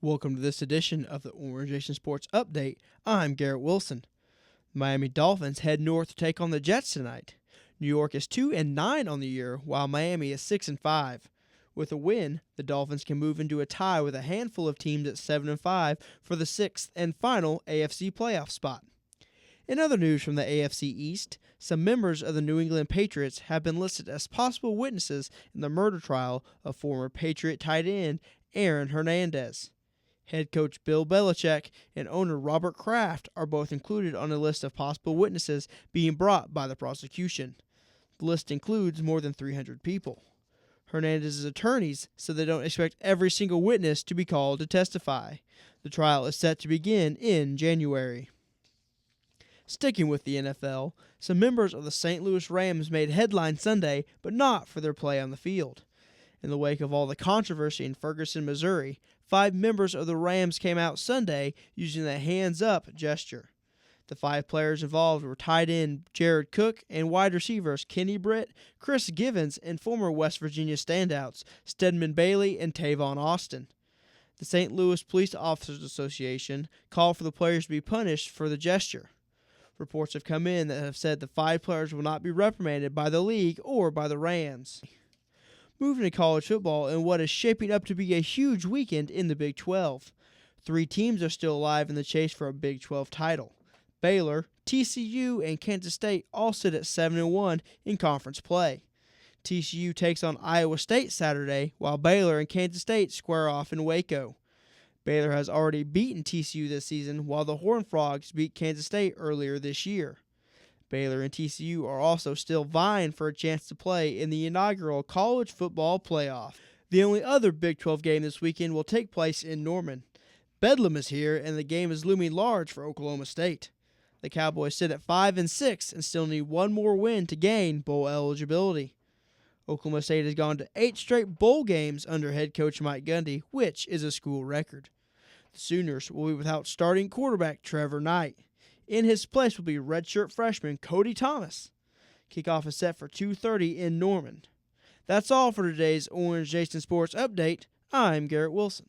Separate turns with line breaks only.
Welcome to this edition of the Orange Nation Sports Update. I'm Garrett Wilson. The Miami Dolphins head north to take on the Jets tonight. New York is 2-9 on the year, while Miami is 6-5. With a win, the Dolphins can move into a tie with a handful of teams at 7-5 for the sixth and final AFC playoff spot. In other news from the AFC East, some members of the New England Patriots have been listed as possible witnesses in the murder trial of former Patriot tight end Aaron Hernandez. Head coach Bill Belichick and owner Robert Kraft are both included on a list of possible witnesses being brought by the prosecution. The list includes more than 300 people. Hernandez's attorneys said they don't expect every single witness to be called to testify. The trial is set to begin in January. Sticking with the NFL, some members of the St. Louis Rams made headlines Sunday, but not for their play on the field. In the wake of all the controversy in Ferguson, Missouri, 5 members of the Rams came out Sunday using the hands-up gesture. The 5 players involved were tight end Jared Cook and wide receivers Kenny Britt, Chris Givens, and former West Virginia standouts Stedman Bailey and Tavon Austin. The St. Louis Police Officers Association called for the players to be punished for the gesture. Reports have come in that have said the 5 players will not be reprimanded by the league or by the Rams. Moving to college football in what is shaping up to be a huge weekend in the Big 12. 3 teams are still alive in the chase for a Big 12 title. Baylor, TCU, and Kansas State all sit at 7-1 in conference play. TCU takes on Iowa State Saturday, while Baylor and Kansas State square off in Waco. Baylor has already beaten TCU this season, while the Horned Frogs beat Kansas State earlier this year. Baylor and TCU are also still vying for a chance to play in the inaugural college football playoff. The only other Big 12 game this weekend will take place in Norman. Bedlam is here, and the game is looming large for Oklahoma State. The Cowboys sit at 5-6 and still need one more win to gain bowl eligibility. Oklahoma State has gone to 8 straight bowl games under head coach Mike Gundy, which is a school record. The Sooners will be without starting quarterback Trevor Knight. In his place will be redshirt freshman Cody Thomas. Kickoff is set for 2:30 in Norman. That's all for today's Orange Nation Sports Update. I'm Garrett Wilson.